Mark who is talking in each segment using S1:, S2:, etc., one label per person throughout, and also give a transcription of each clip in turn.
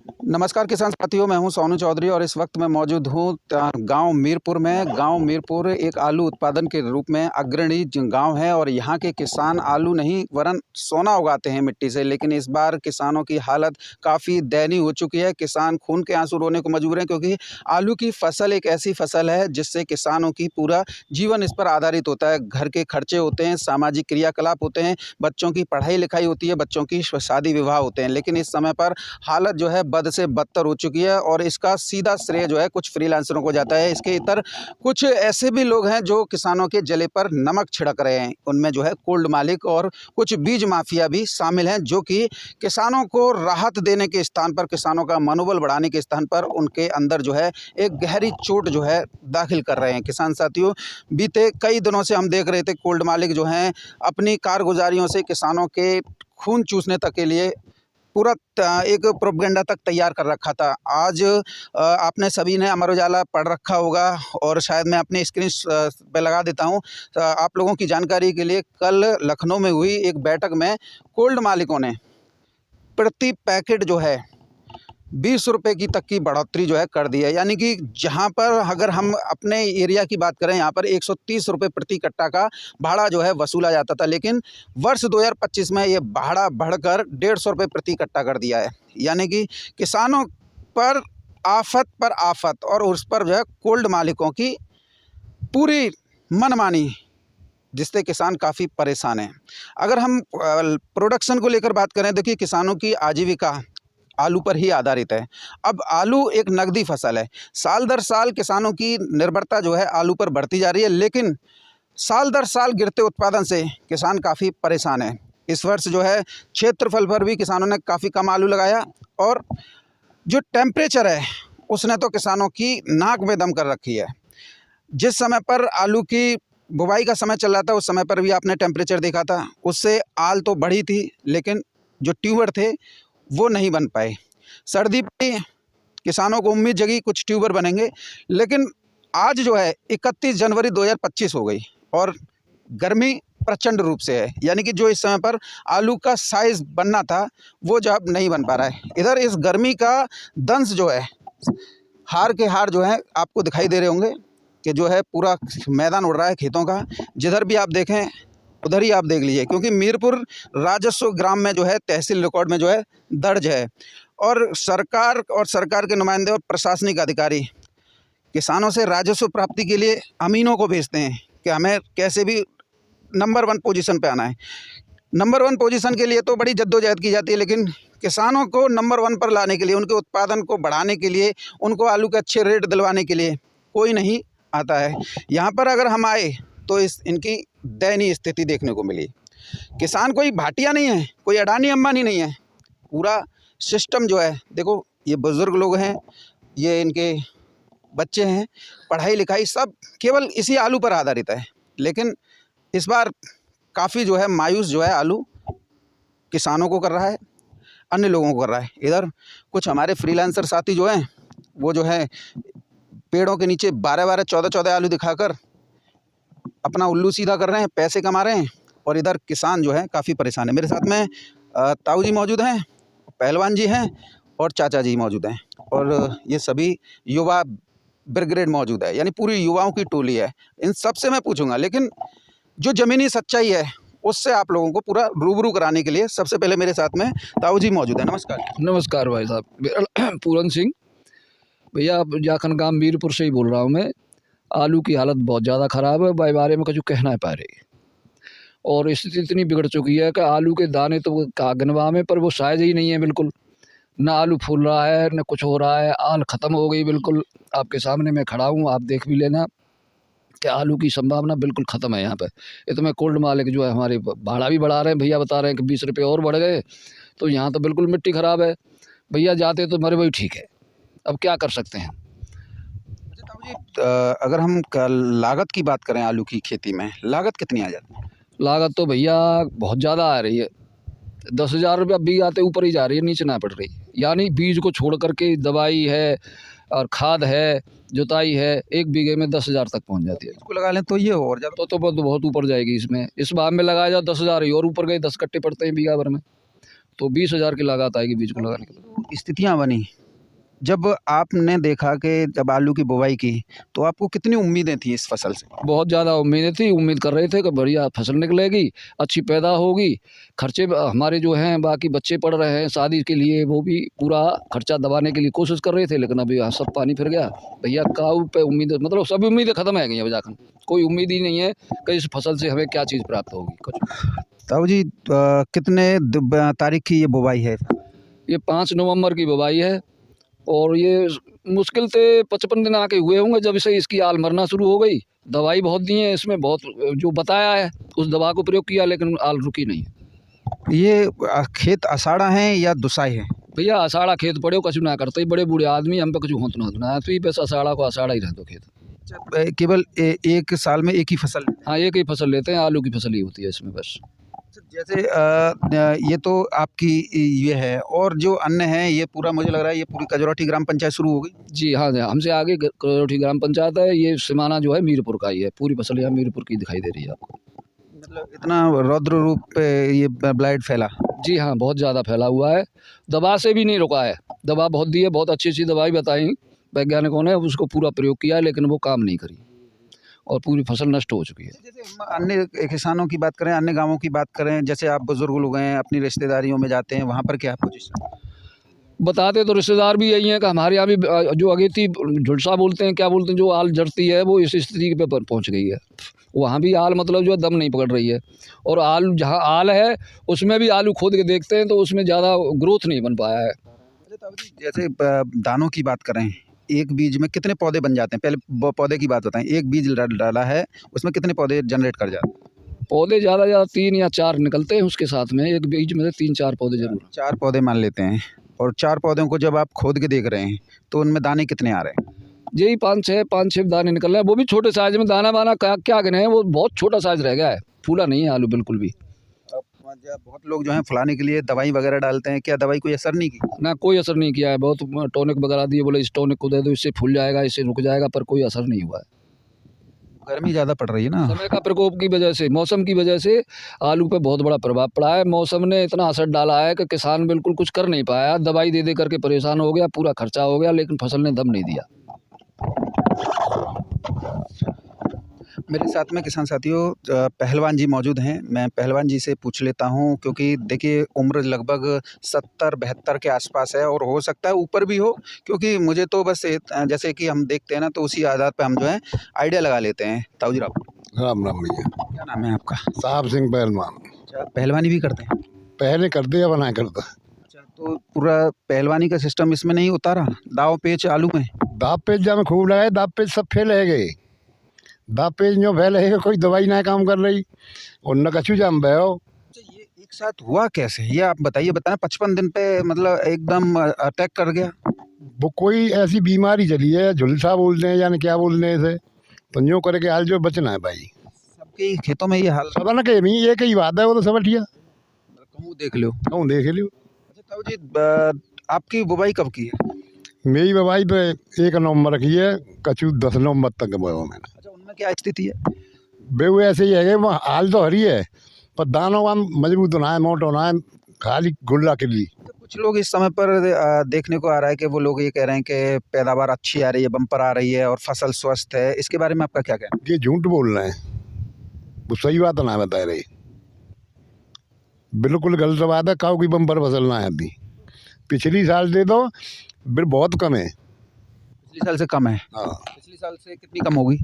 S1: नमस्कार किसान साथियों, मैं हूं सोनू चौधरी और इस वक्त मैं मौजूद हूं गांव मीरपुर में। गांव मीरपुर एक आलू उत्पादन के रूप में अग्रणी गांव है और यहां के किसान आलू नहीं वरन सोना उगाते हैं मिट्टी से। लेकिन इस बार किसानों की हालत काफ़ी दयनीय हो चुकी है। किसान खून के आंसू रोने को मजबूर हैं, क्योंकि आलू की फसल एक ऐसी फसल है जिससे किसानों की पूरा जीवन इस पर आधारित होता है। घर के खर्चे होते हैं, सामाजिक क्रियाकलाप होते हैं, बच्चों की पढ़ाई लिखाई होती है, बच्चों की शादी विवाह होते हैं। लेकिन इस समय पर हालत जो है बद से बदतर हो चुकी है और इसका सीधा श्रेय जो है कुछ फ्रीलांसरों को जाता है। इसके इतर कुछ ऐसे भी लोग हैं जो किसानों के जले पर नमक छिड़क रहे हैं। उनमें जो है कोल्ड मालिक और कुछ बीज माफिया भी शामिल हैं, जो कि किसानों को राहत देने के स्थान पर, किसानों का मनोबल बढ़ाने के स्थान पर उनके अंदर जो है एक गहरी चोट जो है दाखिल कर रहे हैं। किसान साथियों, बीते कई दिनों से हम देख रहे थे कोल्ड मालिक जो हैं अपनी कारगुजारियों से किसानों के खून चूसने तक के लिए पूरा एक प्रोपेगेंडा तक तैयार कर रखा था। आज आपने सभी ने अमर उजाला पढ़ रखा होगा और शायद मैं अपने स्क्रीन पे लगा देता हूं। आप लोगों की जानकारी के लिए, कल लखनऊ में हुई एक बैठक में कोल्ड मालिकों ने प्रति पैकेट जो है 20 रुपये की तक की बढ़ोतरी जो है कर दी है। यानी कि जहां पर अगर हम अपने एरिया की बात करें, यहाँ पर 130 रुपये प्रति कट्टा का भाड़ा जो है वसूला जाता था, लेकिन वर्ष 2025 में ये भाड़ा बढ़कर 150 रुपये प्रति कट्टा कर दिया है। यानी कि किसानों पर आफत और उस पर जो है कोल्ड मालिकों की पूरी मनमानी, जिससे किसान काफ़ी परेशान हैं। अगर हम प्रोडक्शन को लेकर बात करें, देखिए किसानों की आजीविका आलू पर ही आधारित है। अब आलू एक नकदी फसल है। साल दर साल किसानों की निर्भरता जो है आलू पर बढ़ती जा रही है, लेकिन साल दर साल गिरते उत्पादन से किसान काफ़ी परेशान है। इस वर्ष जो है क्षेत्रफल पर भी किसानों ने काफ़ी कम आलू लगाया और जो टेम्परेचर है उसने तो किसानों की नाक में दम कर रखी है। जिस समय पर आलू की बुवाई का समय चल रहा था, उस समय पर भी आपने टेम्परेचर देखा था, उससे आल तो बढ़ी थी, लेकिन जो ट्यूबर थे वो नहीं बन पाए। सर्दी पड़ी, किसानों को उम्मीद जगी कुछ ट्यूबर बनेंगे, लेकिन आज जो है 31 जनवरी 2025 हो गई और गर्मी प्रचंड रूप से है। यानी कि जो इस समय पर आलू का साइज़ बनना था वो जो अब नहीं बन पा रहा है। इधर इस गर्मी का दंश जो है, हार के हार जो है आपको दिखाई दे रहे होंगे कि जो है पूरा मैदान उड़ रहा है खेतों का। जिधर भी आप देखें उधर ही आप देख लीजिए, क्योंकि मीरपुर राजस्व ग्राम में जो है तहसील रिकॉर्ड में जो है दर्ज है और सरकार के नुमाइंदे और प्रशासनिक अधिकारी किसानों से राजस्व प्राप्ति के लिए अमीनों को भेजते हैं कि हमें कैसे भी नंबर 1 पोजीशन पे आना है। नंबर 1 पोजीशन के लिए तो बड़ी जद्दोजहद की जाती है, लेकिन किसानों को नंबर 1 पर लाने के लिए, उनके उत्पादन को बढ़ाने के लिए, उनको आलू के अच्छे रेट दिलवाने के लिए कोई नहीं आता है। यहाँ पर अगर हम आए तो इनकी दयनीय स्थिति देखने को मिली। किसान कोई भाटिया नहीं है, कोई अडानी अंबानी नहीं है। पूरा सिस्टम जो है, देखो ये बुज़ुर्ग लोग हैं, ये इनके बच्चे हैं, पढ़ाई लिखाई सब केवल इसी आलू पर आधारित है। लेकिन इस बार काफ़ी जो है मायूस जो है आलू किसानों को कर रहा है, अन्य लोगों को कर रहा है। इधर कुछ हमारे फ्रीलांसर साथी जो हैं वो जो है पेड़ों के नीचे 12-12, 14-14 आलू दिखाकर अपना उल्लू सीधा कर रहे हैं, पैसे कमा रहे हैं, और इधर किसान जो है काफ़ी परेशान है। मेरे साथ में ताऊ जी मौजूद हैं, पहलवान जी हैं और चाचा जी मौजूद हैं, और ये सभी युवा ब्रिगेड मौजूद है, यानी पूरी युवाओं की टोली है। इन सब से मैं पूछूंगा, लेकिन जो ज़मीनी सच्चाई है उससे आप लोगों को पूरा रूबरू कराने के लिए सबसे पहले मेरे साथ में ताऊ जी मौजूद है। नमस्कार।
S2: नमस्कार भाई साहब, मेरा पूरन सिंह भैया, जाखन गांव मीरपुर से ही बोल रहा हूँ मैं। आलू की हालत बहुत ज़्यादा ख़राब है, भाई बारे में कुछ कहना है पा रही, और स्थिति इतनी बिगड़ चुकी है कि आलू के दाने तो गिनवा में, पर वो साइज़ ही नहीं है बिल्कुल। ना आलू फूल रहा है, न कुछ हो रहा है, आल ख़त्म हो गई बिल्कुल। आपके सामने मैं खड़ा हूँ, आप देख भी लेना कि आलू की संभावना बिल्कुल ख़त्म है यहाँ पे। इसमें कोल्ड मालिक जो है हमारे भाड़ा भी बढ़ा रहे हैं, भैया बता रहे हैं कि 20 रुपये और बढ़ गए, तो यहाँ तो बिल्कुल मिट्टी ख़राब है। भैया जाते तो मरे वही ठीक है, अब क्या कर सकते हैं।
S1: अगर हम लागत की बात करें आलू की खेती में, लागत कितनी आ जाती है?
S2: लागत तो भैया बहुत ज़्यादा आ रही है, 10,000 रुपया बीज आते ऊपर ही जा रही है, नीचे ना पड़ रही। यानी बीज को छोड़ करके दवाई है और खाद है, जुताई है, 1 बीघे में 10,000 तक पहुंच जाती है।
S1: इसको लगा लें तो ये और ज़्यादा
S2: तो बहुत ऊपर जाएगी इसमें। इस बार में लगाया जाओ 10,000 ही और ऊपर गए, 10 कट्टे पड़ते हैं बीघा भर में, तो 20,000 की लागत आएगी बीज को लगाने के बाद।
S1: स्थितियाँ बनी जब आपने देखा कि जब आलू की बुवाई की तो आपको कितनी उम्मीदें थी इस फसल से?
S2: बहुत ज़्यादा उम्मीदें थी, उम्मीद कर रहे थे कि बढ़िया फसल निकलेगी, अच्छी पैदा होगी। खर्चे हमारे जो हैं बाकी बच्चे पढ़ रहे हैं शादी के लिए, वो भी पूरा खर्चा दबाने के लिए कोशिश कर रहे थे, लेकिन अभी सब पानी फिर गया। भैया काऊ पे उम्मीद, मतलब सभी उम्मीदें ख़त्म है गई हैं जाकर। कोई उम्मीद ही नहीं है कि इस फसल से हमें क्या चीज़ प्राप्त होगी कुछ।
S1: ताऊ जी कितने तारीख की ये बुवाई है?
S2: ये 5 नवंबर की बुवाई है और ये मुश्किल से 55 दिन आके हुए होंगे जब से इसकी आल मरना शुरू हो गई। दवाई बहुत दी है इसमें, बहुत जो बताया है उस दवा को प्रयोग किया, लेकिन आल रुकी नहीं है।
S1: ये खेत अषाढ़ा है या दुसाई है?
S2: भैया अषाढ़ा खेत पड़े कछु ना करते, बड़े बूढ़े आदमी हम पे कुछ होतना होना है, तो ये बस अषाढ़ा को अषाढ़ा ही रहते खेत।
S1: केवल एक साल में एक ही फसल?
S2: हाँ, एक ही फसल लेते हैं, आलू की फसल ही होती है इसमें बस।
S1: जैसे ये तो आपकी ये है, और जो अन्य है ये पूरा मुझे लग रहा है ये पूरी कजरौठी ग्राम पंचायत शुरू हो गई।
S2: जी हाँ, हमसे आगे कजरौठी ग्राम पंचायत है, ये सिमाना जो है मीरपुर का ही है, पूरी फसल यहाँ मीरपुर की दिखाई दे रही है आपको।
S1: मतलब इतना रौद्र रूप पे ये ब्लाइट फैला?
S2: जी हाँ, बहुत ज़्यादा फैला हुआ है, दवा से भी नहीं रुका है। दवा बहुत दी है, बहुत अच्छी दवाई बताई वैज्ञानिकों ने, उसको पूरा प्रयोग किया है, लेकिन वो काम नहीं करी और पूरी फसल नष्ट हो चुकी है।
S1: जैसे हम अन्य किसानों की बात करें, अन्य गांवों की बात करें, जैसे आप बुजुर्ग लोग हैं अपनी रिश्तेदारियों में जाते हैं, वहाँ पर क्या पोजीशन?
S2: बताते तो रिश्तेदार भी यही हैं कि हमारे यहाँ भी जो अगेती झुलसा बोलते हैं, क्या बोलते हैं, जो आल जड़ती है वो इस स्थिति पे पहुँच गई है। वहाँ भी आल मतलब जो है दम नहीं पकड़ रही है, और आल जहाँ आल है उसमें भी आलू खोद के देखते हैं तो उसमें ज़्यादा ग्रोथ नहीं बन पाया है।
S1: जैसे दानों की बात करें, एक बीज में कितने पौधे बन जाते हैं? पहले पौधे की बात बताएं, एक बीज डाला है उसमें कितने पौधे जनरेट कर जाते हैं?
S2: पौधे ज़्यादा 3 या 4 निकलते हैं उसके साथ में, एक बीज में से 3-4 पौधे जरूर।
S1: 4 पौधे मान लेते हैं, और 4 पौधों को जब आप खोद के देख रहे हैं तो उनमें दाने कितने आ रहे हैं?
S2: यही 5-6 दाने निकल रहे हैं, वो भी छोटे साइज में। दाना वाना क्या गिने हैं, वो बहुत छोटा साइज रह गया है, फूला नहीं है आलू बिल्कुल भी।
S1: बहुत लोग जो हैं फुलाने के लिए दवाई वगैरह डालते हैं, क्या दवाई कोई असर नहीं की?
S2: ना, कोई असर नहीं किया है। बहुत टॉनिक वगैरह दिए, बोले इस टॉनिक को दे दो इससे फूल जाएगा, इससे रुक जाएगा, पर कोई असर नहीं हुआ है।
S1: गर्मी ज़्यादा पड़ रही है ना?
S2: समय का प्रकोप की वजह से, मौसम की वजह से आलू पे बहुत बड़ा प्रभाव पड़ा है। मौसम ने इतना असर डाला है कि किसान बिल्कुल कुछ कर नहीं पाया, दवाई दे दे करके परेशान हो गया, पूरा खर्चा हो गया, लेकिन फसल ने दम नहीं दिया।
S1: मेरे साथ में किसान साथियों पहलवान जी मौजूद हैं। मैं पहलवान जी से पूछ लेता हूं, क्योंकि देखिए उम्र लगभग 70-72 के आसपास है, और हो सकता है ऊपर भी हो, क्योंकि मुझे तो बस जैसे कि हम देखते हैं ना तो उसी आधार पे हम जो है आइडिया लगा लेते हैं। ताऊ जी
S3: राम राम भैया।
S1: क्या नाम है आपका?
S3: साहब सिंह पहलवान।
S1: अच्छा, पहलवानी भी करते हैं?
S3: पहले करते या बना करता।
S1: अच्छा, तो पूरा पहलवानी का सिस्टम इसमें नहीं उतारा? दाव पेच आलू में?
S3: दाप पेच जब खूब लगाए, दाप पेच सब फेल है गए। दाप पेच जो फेल है, कोई दवाई ना काम कर रही, और न कछु जम भयो।
S1: अच्छा, ये एक साथ हुआ कैसे, ये आप बताइए। बताना 55 दिन पे मतलब एकदम अटैक कर गया?
S3: वो कोई ऐसी बीमारी चली है, झुलसा बोलते हैं यानी क्या बोलते हैं इसे, तो यूँ करके हाल जो बचना है भाई।
S1: सबके खेतों में ये हाल?
S3: सब न के भी एक ही बात है, वो तो सब ठिया
S1: कहूँ देख लो।
S3: कहूँ देख लियो।
S1: अच्छा ताऊ जी, आपकी बुवाई कब की है?
S3: मेरी बवाई तो 1 नवंबर की है, कछु 10 नवंबर तक बोया मैंने।
S1: अच्छा, उनमें क्या स्थिति है?
S3: बेहू ऐसे ही है कि वो हाल तो हरी है, पर दानों का मजबूत होना है, मोटा होना है, खाली गुल्ला के लिए।
S1: तो कुछ लोग इस समय पर देखने को आ रहा है कि वो लोग ये कह रहे हैं कि पैदावार अच्छी आ रही है, बम्पर आ रही है और फसल स्वस्थ है। इसके बारे में आपका क्या कहना है?
S3: ये झूठ बोल रहे हैं, वो सही बात ना बता रहे, बिल्कुल गलत बात है। काऊ की बम्पर फसल ना आती, पिछली साल दे दो बिल बहुत कम है।
S1: पिछले साल से कम है?
S3: हाँ,
S1: पिछले साल से कितनी कम होगी?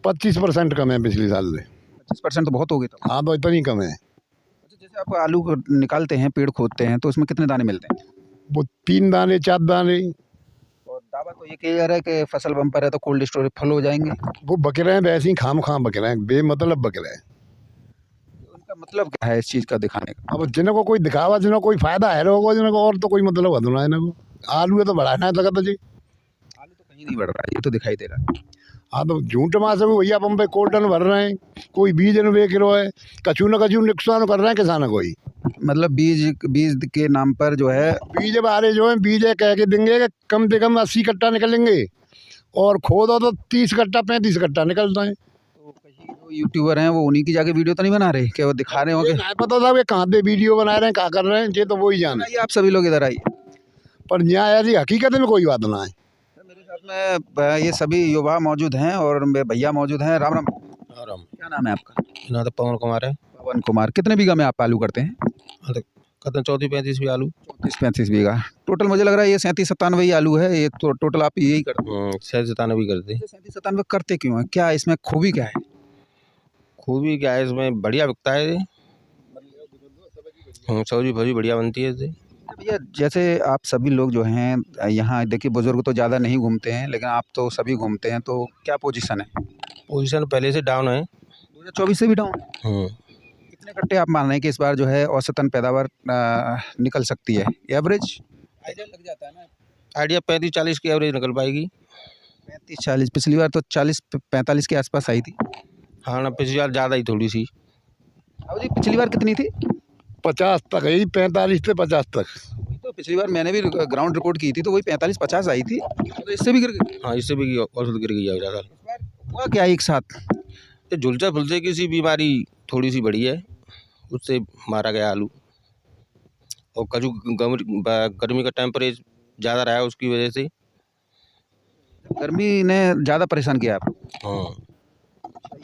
S3: 25% कम है पिछली साल से।
S1: 25% तो बहुत होगी। तो
S3: हाँ, तो इतनी कम है।
S1: अच्छा, जैसे आप आलू को निकालते हैं, पेड़ खोदते हैं, तो उसमें कितने दाने मिलते हैं?
S3: वो 3 दाने 4 दाने।
S1: और दावा तो ये कह रहा है कि फसल बम्पर है तो कोल्ड स्टोरेज फुल हो जाएंगे।
S3: वो बक रहे हैं वैसे ही, खाम खाम बक रहे हैं, बेमतलब बक रहे हैं।
S1: उनका मतलब क्या है इस चीज़ का दिखाने का?
S3: अब जिनको कोई दिखावा, जिनको कोई फायदा है लोगों को, जिनको और तो कोई मतलब अधूरा है इनको। आलू है तो बढ़ाना है लगा जी।
S1: आलू तो कहीं नहीं बढ़ रहा है, ये तो दिखाई दे रहा है।
S3: हाँ, तो झूठ माँ से भैया हम पे कोल्डन भर रहे हैं, कोई बीज न बेच रहा है, कछु न कछु नुकसान कर रहे हैं किसान कोई।
S1: मतलब बीज के नाम पर जो है
S3: बीज बारे जो है, बीज है कह के देंगे कि कम से कम 80 कट्टा निकलेंगे, और खोदो तो 30 कट्टा 35 कट्टा निकलता है।
S1: तो कहीं जो यूट्यूबर हैं वो उन्हीं की जाके वीडियो तो नहीं बना रहे कि वो दिखा रहे होंगे?
S3: नहीं पता था वे कहाँ पे वीडियो बना रहे हैं, क्या कर रहे हैं, ये तो वो ही जाने।
S1: आइए आप सभी लोग इधर आइए।
S3: पर यहाँ ऐसी हकीकत में कोई बात ना है।
S1: मेरे साथ में ये सभी युवा मौजूद हैं और मेरे भैया मौजूद हैं। राम राम।
S4: राम।
S1: क्या नाम है आपका?
S4: ना तो पवन कुमार है।
S1: पवन कुमार। कितने बीघा में आप आलू करते हैं?
S4: कहते 34-35 भी आलू।
S1: 34-35 बीघा। टोटल मुझे लग रहा है ये 37-97 ही आलू है, ये तो टोटल आप यही करते हैं।
S4: 97 करते।
S1: 37-97 करते क्यों हैं? क्या इसमें खूबी क्या है?
S4: खूबी क्या है इसमें, बढ़िया बिकता है ये। सब्जी भजी बढ़िया बनती है इससे।
S1: भैया जैसे आप सभी लोग जो हैं यहाँ देखिए, बुजुर्ग तो ज़्यादा नहीं घूमते हैं लेकिन आप तो सभी घूमते हैं, तो क्या पोजीशन है?
S4: पोजीशन पहले से डाउन है।
S1: 2024 से भी डाउन? कितने कट्टे आप मान रहे हैं कि इस बार जो है औसतन पैदावार निकल सकती है? एवरेज आइडिया लग जाता है ना?
S4: आइडिया 35-40 की एवरेज निकल पाएगी।
S1: 35-40? पिछली बार तो 40-45 के आसपास आई थी।
S4: हाँ ना, पिछली बार ज़्यादा ही थोड़ी सी।
S1: अब जी पिछली बार कितनी थी?
S3: 50 तक है, 45 से 50 तक।
S1: तो पिछली बार मैंने भी ग्राउंड रिपोर्ट की थी तो वही 45-50 आई थी, तो इससे भी गिर गई।
S4: हाँ, इससे भी औसत गिर गई है ज़्यादा।
S1: हुआ क्या एक साथ?
S4: ये झुलसे फुलसे की सी बीमारी थोड़ी सी बढ़ी है, उससे मारा गया आलू। और कजू गर्मी का टेम्परेचर ज़्यादा रहा है, उसकी वजह से।
S1: गर्मी ने ज़्यादा परेशान किया आपको?
S4: हाँ।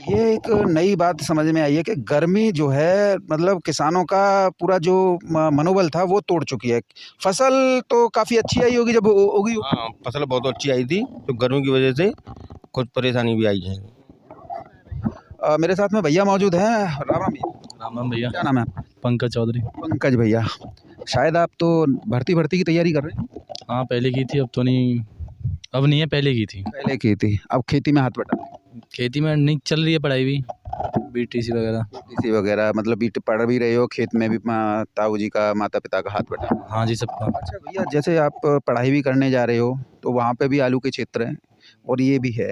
S1: ये एक नई बात समझ में आई है कि गर्मी जो है मतलब किसानों का पूरा जो मनोबल था वो तोड़ चुकी है। फसल तो काफ़ी अच्छी आई होगी जब होगी।
S4: हाँ, फसल बहुत अच्छी आई थी, तो गर्मी की वजह से कुछ परेशानी भी आई है।
S1: मेरे साथ में भैया मौजूद हैं। राम राम भैया।
S5: राम राम भैया।
S1: क्या नाम है आपका?
S5: पंकज चौधरी।
S1: पंकज भैया, शायद आप तो भर्ती की तैयारी कर रहे हैं?
S5: हाँ, पहले की थी, अब तो नहीं। अब नहीं है, पहले की थी।
S1: पहले की थी, अब खेती में हाथ बटा?
S5: खेती में नहीं चल रही है पढ़ाई भी, बीटीसी वगैरह।
S1: बीटीसी वगैरह मतलब बीट पढ़ भी रहे हो, खेत में भी ताऊ जी का माता पिता का हाथ बटा?
S5: हाँ जी, सबका।
S1: अच्छा भैया, जैसे आप पढ़ाई भी करने जा रहे हो तो वहाँ पे भी आलू के क्षेत्र हैं और ये भी है,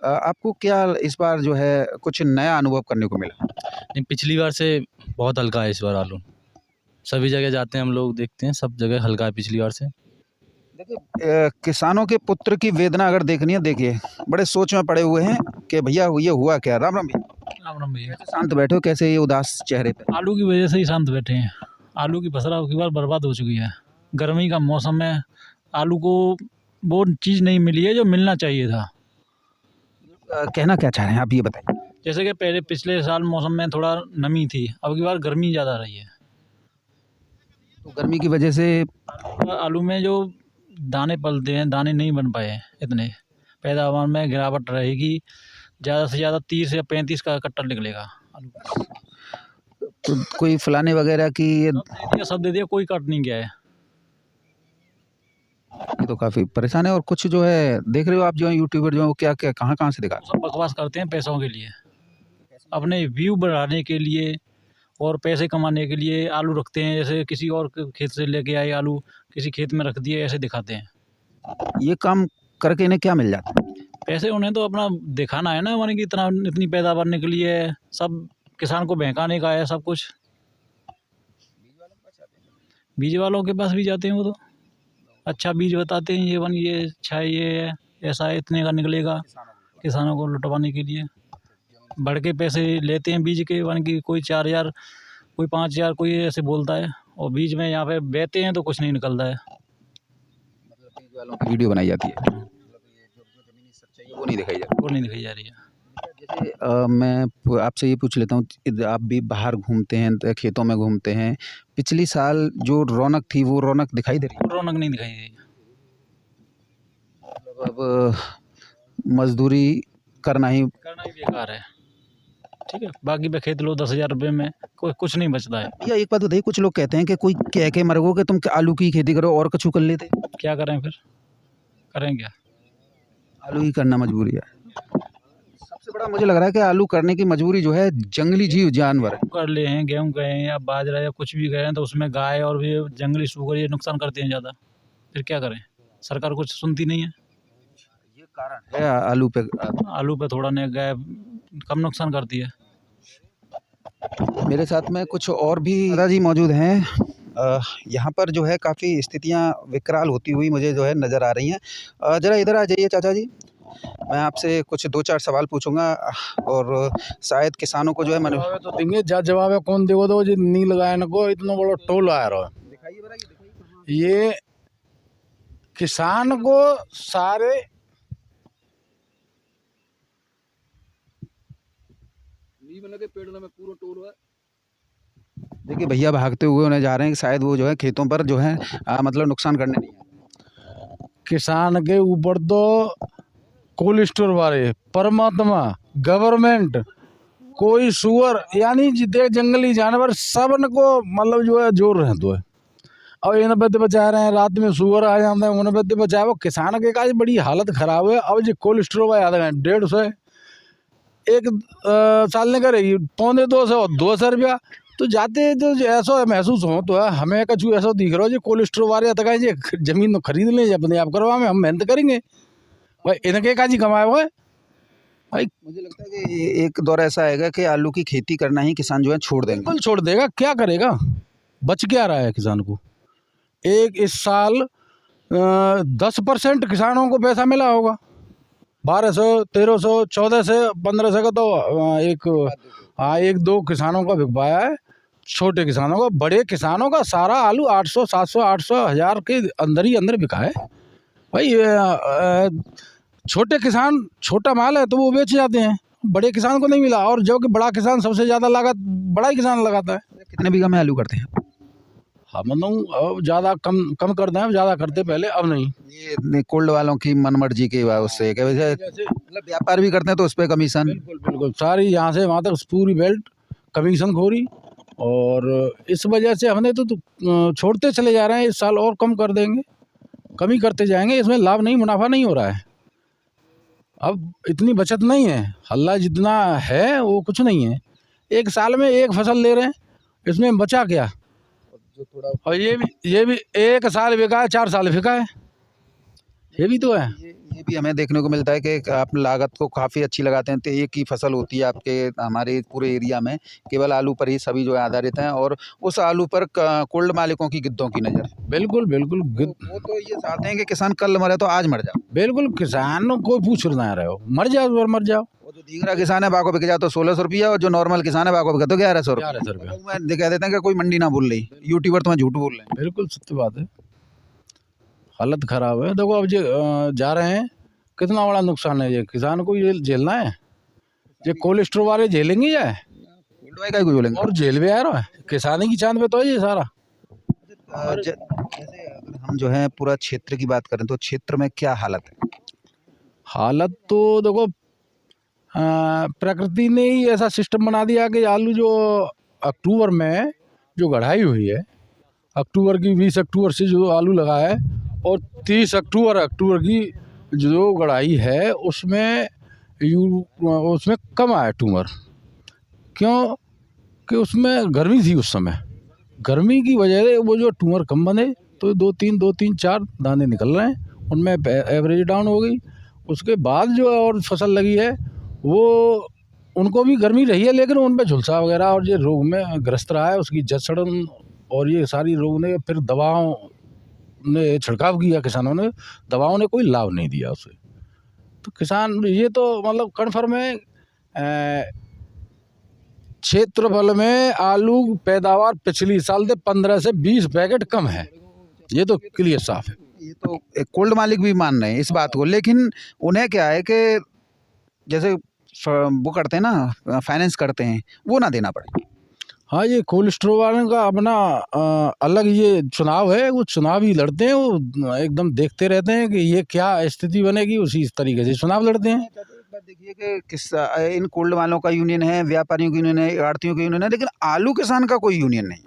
S1: आपको क्या इस बार जो है कुछ नया अनुभव करने को मिला?
S5: नहीं, पिछली बार से बहुत हल्का है इस बार आलू। सभी जगह जाते हैं हम लोग, देखते हैं, सब जगह हल्का है पिछली बार से।
S1: देखिए किसानों के पुत्र की वेदना अगर देखनी है, देखिए बड़े सोच में पड़े हुए हैं कि भैया ये हुआ क्या। राम राम भैया।
S5: राम राम भैया।
S1: कैसे शांत बैठे हो, कैसे ये उदास चेहरे पे?
S5: आलू की वजह से ही शांत बैठे हैं। आलू की फसल अब की बार बर्बाद हो चुकी है। गर्मी का मौसम है, आलू को वो चीज़ नहीं मिली है जो मिलना चाहिए था।
S1: कहना क्या चाह रहे हैं आप, ये बताइए।
S5: जैसे कि पहले पिछले साल मौसम में थोड़ा नमी थी, अब की बार गर्मी ज़्यादा रही है।
S1: तो गर्मी की वजह से
S5: आलू में जो दाने पलते हैं, दाने नहीं बन पाए हैं इतने। पैदावार में गिरावट रहेगी, ज़्यादा से ज़्यादा 30 या 35 का कट्टा निकलेगा आलू का।
S1: तो कोई फलाने वगैरह की
S5: सब दे दिया, कोई कट नहीं गया है।
S1: ये तो काफ़ी परेशान है। और कुछ जो है देख रहे हो आप, जो है यूट्यूबर जो है वो क्या क्या कहाँ से दिखा?
S5: सब बकवास करते हैं पैसों के लिए, अपने व्यू बढ़ाने के लिए और पैसे कमाने के लिए आलू रखते हैं। जैसे किसी और खेत से लेके आए आलू, किसी खेत में रख दिए, ऐसे दिखाते हैं।
S1: ये काम करके इन्हें क्या मिल जाता है?
S5: पैसे उन्हें तो अपना दिखाना है ना, माने कि इतनी पैदावार निकली है, सब किसान को बहकाने का है सब कुछ। बीज वालों के पास भी जाते हैं, वो तो अच्छा बीज बताते हैं, ये अच्छा है, ये है, ऐसा है, इतने का निकलेगा। किसानों को लुटवाने के लिए बढ़ के पैसे लेते हैं बीज के, वन की कोई 4,000, कोई 5,000, कोई ऐसे बोलता है, और बीज में यहाँ पे बेचते हैं तो कुछ नहीं निकलता है।
S1: बीज वालों की वीडियो बनाई जाती है, वो नहीं दिखाई जाती।
S5: वो नहीं दिखाई जा रही है।
S1: जैसे मैं आपसे ये पूछ लेता हूँ, आप भी बाहर घूमते हैं, खेतों में घूमते हैं, पिछली साल जो रौनक थी वो रौनक दिखाई दे रही है?
S5: रौनक नहीं दिखाई दे रही।
S1: अब मजदूरी करना ही
S5: बेकार है। ठीक है, बाकी पे खेत लो 10,000 रुपये में, कोई कुछ नहीं बचता है।
S1: भैया एक बात बताइए, कुछ लोग कहते हैं कि कोई कह के मर गो कि तुम आलू की खेती करो और कछु कर लेते।
S5: क्या करें फिर, करें क्या?
S1: आलू ही करना मजबूरी है। सबसे बड़ा मुझे लग रहा है कि आलू करने की मजबूरी जो है जंगली जीव जानवर है।
S5: कर ले हैं, गेहूँ गए हैं या बाजरा या कुछ भी गए हैं, तो उसमें गाय और भी जंगली सूअर ये नुकसान करते हैं ज़्यादा। फिर क्या करें, सरकार कुछ सुनती नहीं है।
S1: ये कारण है आलू पे।
S5: आलू पे थोड़ा ने गाय कम नुकसान करती है।
S1: मेरे साथ में कुछ और भी दादाजी मौजूद हैं। यहाँ पर जो है काफ़ी स्थितियाँ विकराल होती हुई मुझे जो है नज़र आ रही हैं। ज़रा इधर आ जाइए चाचा जी। मैं आपसे कुछ 2-4 सवाल पूछूंगा और शायद किसानों को जो है मन
S6: जवाब तो देंगे जवाब है कौन देगो तो जी नी लगाए न को इतना बड़ा टोल आया रहा ये किसान को सारे
S2: पेड़ में पूरा टोल है।
S1: देखिए भैया भागते हुए उन्हें जा रहे हैं कि शायद वो जो है खेतों पर जो है मतलब नुकसान करने नहीं आए।
S6: किसान के ऊपर तो कोल्ड स्टोर वाले परमात्मा गवर्नमेंट कोई सुअर यानी जितने जंगली जानवर सबन को मतलब जो है जोर रहे तो है। अब इन पे बचा रहे हैं रात में सुअर आ जाते हैं उन पे बचाए वो किसान के काज बड़ी हालत खराब है। अब जो कोल्ड स्टोर वाले आते हैं 150 एक साल ने करेगी 250 रुपया तो जाते जो ऐसा महसूस हो तो है हमें कछु ऐसा दिख रहा है जो कोल्ड स्टोर वाले तक जी जमीन तो खरीद लें अपने आप करवा में हम मेहनत करेंगे भाई इनके का जी कमाए हुआ है भाई।
S1: मुझे लगता है कि एक दौर ऐसा आएगा कि आलू की खेती करना ही किसान जो है छोड़ देंगे।
S6: बिल्कुल छोड़ देगा क्या करेगा बच क्या रहा है किसान को। एक इस साल 10% किसानों को पैसा मिला होगा 1200 1300 1400 1500 का तो एक दो किसानों का बिक पाया है। छोटे किसानों का बड़े किसानों का सारा आलू 800 700 800 1000 के अंदर ही अंदर बिका है भाई। छोटे किसान छोटा माल है तो वो बेच जाते हैं बड़े किसान को नहीं मिला और जो कि बड़ा किसान सबसे ज़्यादा लागत बड़ा ही किसान लगाता है।
S1: कितने बीघा में आलू करते हैं?
S6: हम अब ज़्यादा कम करते हैं ज़्यादा करते पहले अब नहीं।
S1: ये कोल्ड वालों की मनमर्जी की उससे क्या वजह मतलब व्यापार भी करते हैं तो उस पर कमीशन
S6: बिल्कुल सारी यहाँ से वहाँ तक पूरी बेल्ट कमीशन खोरी और इस वजह से हमने तो छोड़ते चले जा रहे हैं। इस साल और कम कर देंगे कमी करते जाएंगे इसमें लाभ नहीं मुनाफा नहीं हो रहा है। अब इतनी बचत नहीं है हल्ला जितना है वो कुछ नहीं है। एक साल में एक फसल ले रहे हैं इसमें बचा क्या और ये भी एक साल बिका है 4 साल बिका है ये भी तो है।
S1: ये भी हमें देखने को मिलता है कि आप लागत को काफ़ी अच्छी लगाते हैं तो एक ही फसल होती है आपके हमारे पूरे एरिया में केवल आलू पर ही सभी जो है आधारित हैं और उस आलू पर कोल्ड मालिकों की गिद्धों की नज़र।
S6: बिल्कुल
S1: वो तो ये चाहते हैं कि किसान कल मरे तो आज मर जाओ।
S6: बिल्कुल किसान को पूछ ना रहे हो मर जाओ मर जाओ।
S1: वो जो दीगरा किसान है बाको बिक जाए तो 1600 रुपया और जो नॉर्मल किसान है बाको बिका तो 1100 रुपया। कह देते हैं कि कोई मंडी ना बोल रही यूट्यूबर तुम्हें झूठ बोल रहे हैं।
S6: बिल्कुल सत्य बात है हालत ख़राब है। देखो अब जा रहे हैं कितना बड़ा नुकसान है ये किसान को ये झेलना है। ये कोल्ड स्टोर वाले झेलेंगे या और जेल में आ रहा है किसानी की चांद पे तो है ये सारा।
S1: जैसे अगर हम जो है पूरा क्षेत्र की बात करें तो क्षेत्र में क्या हालत है?
S6: हालत तो देखो प्रकृति ने ही ऐसा सिस्टम बना दिया कि आलू जो अक्टूबर में जो गढ़ाई हुई है अक्टूबर की 20 अक्टूबर से जो आलू लगा है और 30 अक्टूबर की जो गढ़ाई है उसमें कम आया ट्यूमर। क्यों कि उसमें गर्मी थी उस समय गर्मी की वजह से वो जो ट्यूमर कम बने तो 2-3 दाने निकल रहे हैं उनमें एवरेज डाउन हो गई। उसके बाद जो और फसल लगी है वो उनको भी गर्मी रही है लेकिन उन पर झुलसा वगैरह और ये रोग में ग्रस्त रहा है उसकी जड़ सड़न और ये सारी रोग ने फिर दवाओं ने छिड़काव किया किसानों ने दवाओं ने कोई लाभ नहीं दिया उसे। तो किसान ये तो मतलब कन्फर्म है क्षेत्रफल में आलू पैदावार पिछली साल से 15 से 20 पैकेट कम है ये तो क्लियर साफ है।
S1: ये तो एक कोल्ड मालिक भी मान रहे हैं इस बात को लेकिन उन्हें क्या है कि जैसे वो करते हैं ना फाइनेंस करते हैं वो ना देना पड़े।
S6: हाँ ये कोल्ड स्टोर वालों का अपना अलग ये चुनाव है वो चुनाव ही लड़ते हैं वो एकदम देखते रहते हैं कि ये क्या स्थिति बनेगी उसी तरीके से चुनाव लड़ते हैं।
S1: देखिए कि किस इन कोल्ड वालों का यूनियन है व्यापारियों का यूनियन है आड़तियों का यूनियन है लेकिन आलू किसान का कोई यूनियन नहीं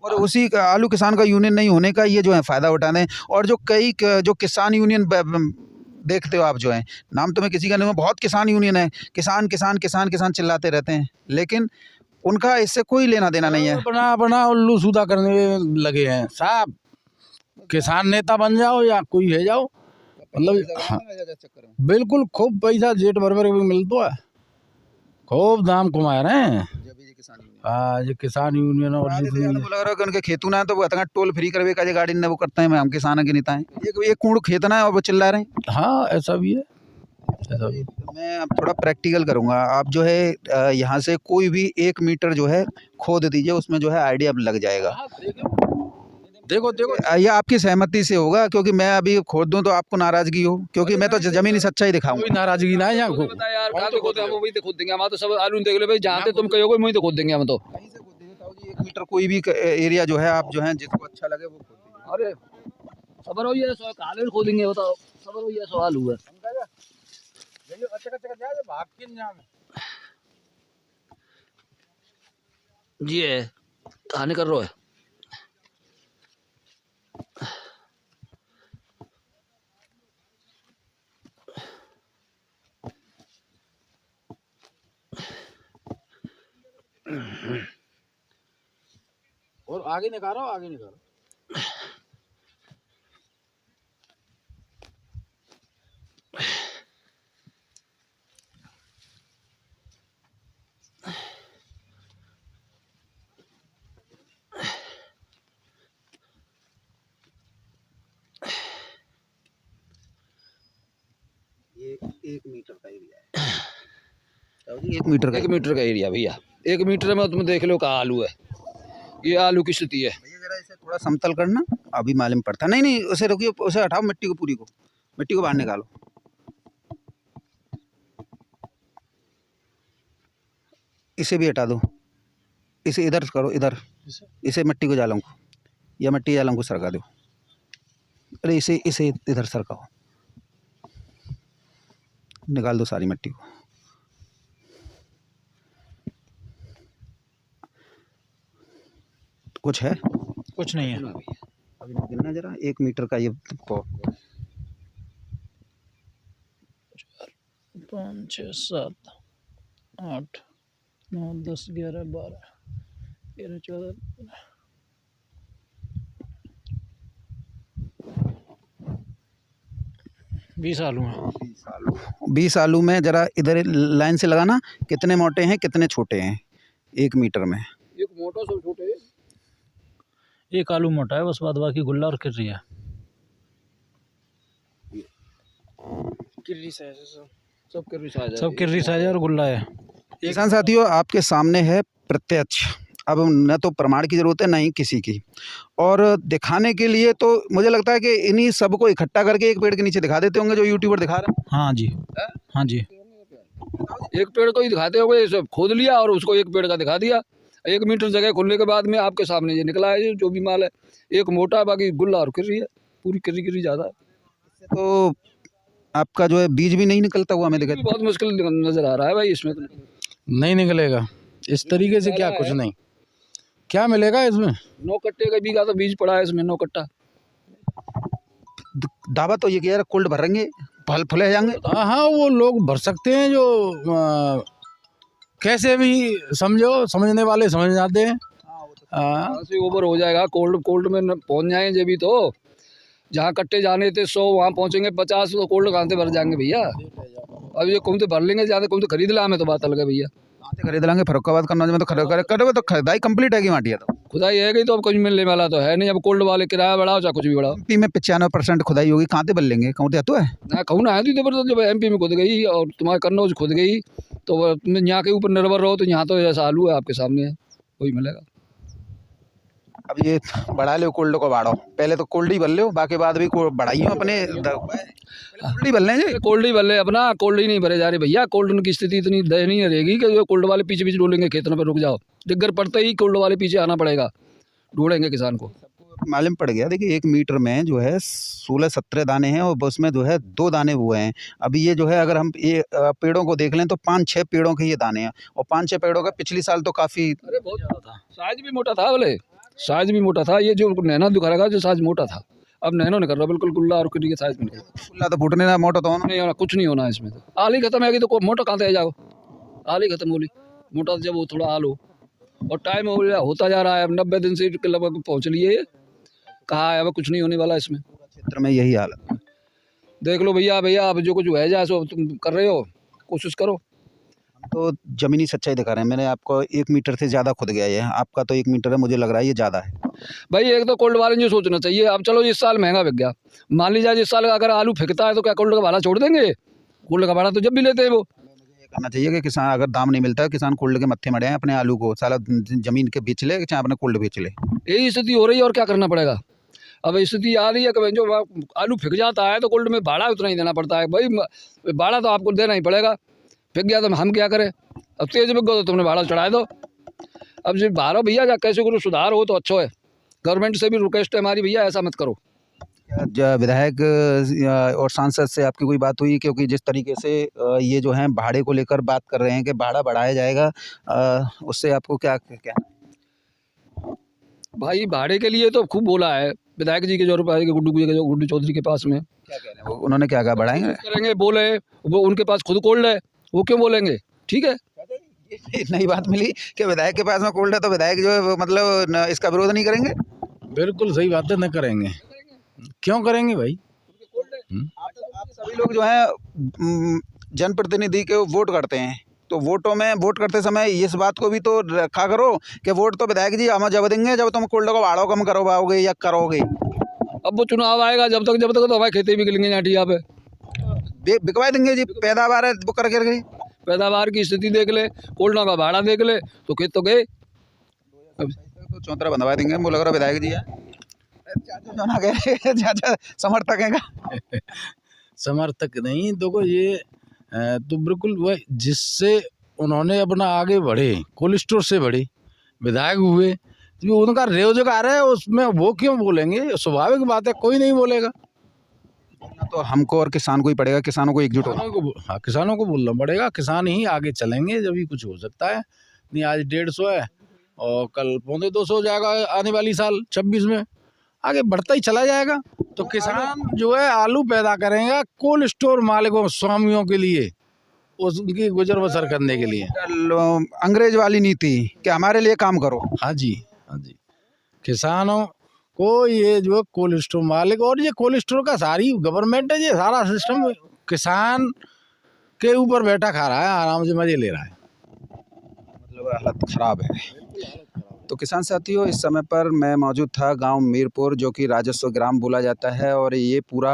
S1: और उसी आलू किसान का यूनियन नहीं होने का ये जो है फ़ायदा उठाते हैं। और जो कई जो किसान यूनियन देखते हो आप जो है नाम तो मैं किसी का नहीं बहुत किसान यूनियन है किसान किसान किसान किसान चिल्लाते रहते हैं लेकिन उनका इससे कोई लेना देना नहीं है।
S6: अपना उल्लू सूदा करने लगे हैं साहब किसान नेता बन जाओ या कोई है जाओ मतलब हाँ, बिल्कुल खूब पैसा जेट भर भी मिलता है खूब दाम कमा रहे हैं। ये किसान यूनियन और
S1: उनके खेतों ना तो वो टोल फ्री करवे का गाड़ी ने वो करते हैं हम किसान के नेता हैं एक कूड़ खेतना है और वो चिल्ला रहे हैं।
S6: हाँ ऐसा भी है। ऐसा
S1: मैं अब थोड़ा प्रैक्टिकल करूँगा। आप जो है यहाँ से कोई भी 1 मीटर जो है खोद दीजिए, उसमें जो है आइडिया लग जाएगा।
S6: देखो देखो
S1: ये आपकी सहमति से होगा, क्योंकि मैं अभी खोद दूँ तो आपको नाराज़गी हो, क्योंकि मैं तो ज़मीनी सच्चाई दिखाऊँगा।
S6: कोई नाराजगी ना है यहाँ
S2: तो बता यार कहाँ तो खोद हम वही तो खोद देंगे, हम तो सब आलू देख लो भाई, जहाँ पे तुम कहोगे वहीं तो खोद देंगे हम तो।
S1: कहीं से खोद दीजिए ताऊ जी, 1 मीटर कोई भी एरिया जो है आप जो है जिसको अच्छा लगे वो खोद दीजिए।
S2: अरे सबर हो ये सो काले खोदेंगे, बताओ सबर हो ये सवाल हुआ। जी है कहानी कर रहे हो।
S6: और आगे निकालो, आगे निकालो।
S1: ये 1 मीटर का एरिया है ताऊ जी, 1 मीटर का।
S2: 1 मीटर का एरिया भैया, 1 मीटर में तुम देख लो कहाँ आलू है, ये आलू की स्थिति है।
S1: भैया जरा इसे थोड़ा समतल करना, अभी मालूम पड़ता नहीं। नहीं उसे रोकिए, उसे हटाओ, मिट्टी को पूरी को, मिट्टी को बाहर निकालो। इसे भी हटा दो, इसे इधर करो, इधर इसे मिट्टी को जालों को, या मिट्टी जालों को सरका दो। अरे इसे इसे इधर सरकाओ, निकाल दो सारी मिट्टी को। कुछ है?
S5: कुछ नहीं है।
S1: अभी गिनना जरा 1 मीटर का ये को।
S5: 5 6 7 8 9 10 11 12 13 14 20 आलू हैं।
S1: 20 आलू में जरा इधर लाइन से लगाना, कितने मोटे हैं कितने छोटे हैं 1 मीटर में।
S2: एक मोटा सब छोटे,
S5: एक आलू मोटा है बस, बाद बाकी गुल्ला और किर्री है।
S2: सब किर्री साइज है,
S5: सब किर्री साइज है और गुल्ला है।
S1: किसान साथियों, आपके सामने है प्रत्यक्ष, अब न तो प्रमाण की ज़रूरत है ना ही किसी की, और दिखाने के लिए तो मुझे लगता है कि इन्हीं सबको इकट्ठा करके एक पेड़ के नीचे दिखा देते होंगे जो यूट्यूबर दिखा रहे हैं।
S5: हाँ जी, हाँ जी।
S2: एक पेड़ को ही दिखाते होंगे, सब खोद लिया और उसको एक पेड़ का दिखा दिया। 1 मीटर जगह खुलने के बाद में आपके सामने ये निकला है, ये जो भी माल है, एक मोटा है बाकी गुल्ला और किर्री है, पूरी किर्री किर्री ज़्यादा है।
S1: तो आपका जो है बीज भी नहीं निकलता हुआ हमें दिखा।
S2: बहुत मुश्किल नज़र आ रहा है भाई इसमें तो।
S6: नहीं निकलेगा इस तरीके से, क्या कुछ नहीं, क्या मिलेगा इसमें?
S2: 9 कट्टे का बीघा तो बीज पड़ा है इसमें, 9 कट्टा।
S1: दावा तो ये किया यार कोल्ड भरेंगे, फल फुले जाएंगे।
S6: हाँ वो लोग भर सकते हैं जो कैसे भी समझो, समझने वाले समझ जाते हैं। हाँ
S2: से ओवर हो जाएगा, कोल्ड में पहुंच जाएंगे जब भी तो, जहाँ कट्टे जाने थे 100 वहाँ पहुंचेंगे 50, तो कोल्ड कहाँ से भर जाएंगे भैया। अब ये कौन से भर लेंगे, ज़्यादा कौन से खरीद ला, हमें तो बात अलग है भैया।
S1: खरीद लेंगे, फरुखाबाद कन्नौज में तो करोगे तो खरीदाई कंप्लीट है कि माटिया तो
S2: खुदाई है गई तो अब कुछ मिलने वाला तो है नहीं। अब कोल्ड वाले किराया बढ़ाओ चाहे कुछ भी बढ़ाओ।
S1: एमपी में 95% खुदाई होगी, कहाँ से बन लेंगे, कहूँ तो है
S2: ना कहूँ ना है तो जबरदस्त, जब एमपी में खुद गई और तुम्हारे कन्नौज खुद गई तो तुम यहाँ के ऊपर निर्भर रहो, तो यहाँ तो जैसा आलू है आपके सामने है वही मिलेगा।
S1: अब ये बढ़ा लो, कोल्ड को बढ़ाओ, पहले तो कोल्ड ही बन लो, बाकी बाद भी बढ़ाइयो अपने, कोल्ड ही बन लेंगे।
S2: कोल्ड ही भले अपना, कोल्ड ही नहीं भरे जा रहे भैया। कोल्ड की स्थिति इतनी दयनीय रहेगी कि जो कोल्ड वाले पीछे पीछे डोलेंगे खेतों पर, रुक जाओ दिग्गर पड़ते ही कोल्ड वाले पीछे आना पड़ेगा, ढूंढेंगे किसान को।
S1: मालूम पड़ गया, देखिए 1 मीटर में जो है 16-17 दाने हैं और उसमें जो है 2 दाने हुए हैं। अभी ये जो है अगर हम ये पेड़ों को देख लें तो 5-6 पेड़ों के ये दाने हैं, और 5-6 पेड़ों का पिछली साल तो काफ़ी
S2: अरे बहुत ज़्यादा था, साइज भी मोटा था, बोले साइज भी मोटा था। ये जो नैना दिखा रहा जो साइज मोटा था, अब नैनो नहीं कर रहा, बिल्कुल गुल्ला और किर्री के साइज में
S1: खुला तो फूटने ना, मोटा तो होना
S2: नहीं होना, कुछ नहीं होना इसमें तो। आल ही खत्म है तो मोटा कहाँ से जाओ, आल ही खत्म होली, मोटा जब वो थोड़ा आल हो। और टाइम होता जा रहा है, अब 90 दिन से लगभग पहुँच लिए, कहाँ है अब कुछ नहीं होने वाला इसमें।
S1: क्षेत्र में यही हालत है।
S2: देख लो भैया, अब जो कुछ है जाए सो तुम कर रहे हो, कोशिश करो।
S1: तो ज़मीनी सच्चाई दिखा रहे हैं, मैंने आपको 1 मीटर से ज़्यादा खुद गया है, आपका तो 1 मीटर है, मुझे लग रहा है ये ज़्यादा है
S2: भाई। एक तो कोल्ड वाले जो सोचना चाहिए, अब चलो इस साल महंगा बिक गया, मान लीजिए इस साल अगर आलू फेंकता है तो क्या कोल्ड का भाला छोड़ देंगे? कोल्ड का भाड़ा तो जब भी लेते हैं वो।
S1: ये करना चाहिए कि किसान अगर दाम नहीं मिलता है किसान कोल्ड के मत्थे मड़े हैं अपने आलू को, साला जमीन के बेच ले चाहे अपने कोल्ड बेच ले।
S2: यही स्थिति हो रही है और क्या करना पड़ेगा। अब स्थिति आ रही है कि जो आलू फिक जाता है तो कोल्ड में भाड़ा उतना ही देना पड़ता है। भाई भाड़ा तो आपको देना ही पड़ेगा, फिक गया तो हम क्या करें। अब तेज बिक गया तो तुमने भाड़ा चढ़ाए दो। अब जो बारह भैया जा कैसे करो सुधार हो तो अच्छा है। गवर्नमेंट से भी रिक्वेस्ट है हमारी, भैया ऐसा मत करो।
S1: विधायक और सांसद से आपकी कोई बात हुई? क्योंकि जिस तरीके से ये जो है भाड़े को लेकर बात कर रहे हैं कि भाड़ा बढ़ाया जाएगा, उससे आपको क्या क्या
S2: भाई भाड़े के लिए तो खूब बोला है विधायक जी के जो रुपये गुड्डू चौधरी के पास में।
S1: क्या कह रहे हैं उन्होंने क्या कहा? बढ़ाएंगे
S2: करेंगे बोले, वो उनके पास खुद कोल्ड है, वो क्यों बोलेंगे। ठीक है,
S1: नई बात मिली कि विधायक के पास में कोल्ड है तो विधायक जो है वो मतलब इसका विरोध नहीं करेंगे।
S6: बिल्कुल सही बात है, न करेंगे, क्यों करेंगे भाई।
S1: आप सभी लोग जो है जनप्रतिनिधि के वोट करते हैं, तो वोटों में वोट करते समय इस बात को भी तो रखा करो कि वोट तो विधायक जी हम जब देंगे जब तुम कोल्ड को भाड़ों कम करवाओगे या करोगे।
S2: अब वो चुनाव आएगा जब तक तो हमारी खेती भी गिलेंगे नाटिया पे
S1: बिकवा देंगे जी, पैदावार है वो करके गई।
S2: पैदावार की स्थिति देख ले, कोल्डों का भाड़ा देख ले, तो खेत तो गए।
S1: तो चौतरा बंधवा देंगे, मुझे लग रहा विधायक जी है चाचा जो ना कह रहे चाचा समर्थक हैं का?
S6: समर्थक नहीं, देखो ये तो बिल्कुल वह जिससे उन्होंने अपना आगे बढ़े, कोल्ड स्टोर से बढ़े, विधायक हुए, तो उनका रोजगार है उसमें, वो क्यों बोलेंगे। स्वाभाविक बात है, कोई नहीं बोलेगा।
S1: तो हमको और किसान को ही पड़ेगा, किसानों को एकजुट होना।
S6: हाँ, किसानों को बोलना पड़ेगा, किसान ही आगे चलेंगे जब ही कुछ हो सकता है। नहीं आज 150 है और कल 250 हो जाएगा आने वाली साल 26 में, आगे बढ़ता ही चला जाएगा। तो किसान जो है आलू पैदा करेगा कोल्ड स्टोर मालिकों स्वामियों के लिए, उनकी गुजर बसर करने के लिए।
S1: अंग्रेज वाली नीति कि हमारे लिए काम करो।
S6: हाँ जी, हाँ जी, किसानों को ये जो कोल्ड स्टोर मालिक और ये कोल्ड स्टोर का सारी गवर्नमेंट है, ये सारा सिस्टम किसान के ऊपर बैठा खा रहा है, आराम से मजे ले रहा है।
S1: मतलब हालत खराब है। तो किसान साथियों, इस समय पर मैं मौजूद था गांव मीरपुर, जो कि राजस्व ग्राम बोला जाता है और ये पूरा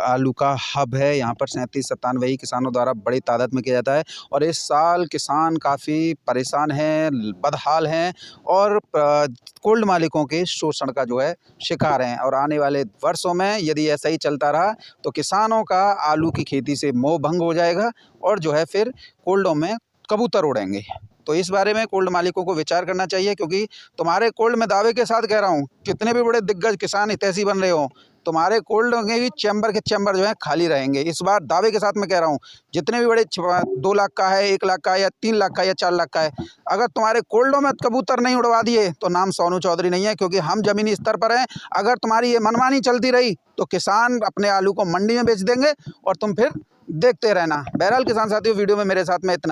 S1: आलू का हब है। यहाँ पर 37-97 ही किसानों द्वारा बड़ी तादाद में किया जाता है और इस साल किसान काफ़ी परेशान हैं, बदहाल हैं और कोल्ड मालिकों के शोषण का जो है शिकार हैं। और आने वाले वर्षों में यदि ऐसा ही चलता रहा तो किसानों का आलू की खेती से मोह भंग हो जाएगा और जो है फिर कोल्डों में कबूतर उड़ेंगे। तो इस बारे में कोल्ड मालिकों को विचार करना चाहिए, क्योंकि तुम्हारे कोल्ड में दावे के साथ कह रहा हूँ, कितने भी बड़े दिग्गज किसान हितैषी बन रहे हो, तुम्हारे कोल्ड के भी चैम्बर जो है खाली रहेंगे। इस बार दावे के साथ मैं कह रहा हूँ, जितने भी बड़े 2 लाख का है, 1 लाख का है या 3 लाख का है या 4 लाख का है, अगर तुम्हारे कोल्डों में कबूतर नहीं उड़वा दिए तो नाम सोनू चौधरी नहीं है, क्योंकि हम ज़मीनी स्तर पर हैं। अगर तुम्हारी ये मनमानी चलती रही तो किसान अपने आलू को मंडी में बेच देंगे और तुम फिर देखते रहना। बहरहाल किसान साथियों, वीडियो में मेरे साथ में इतना है।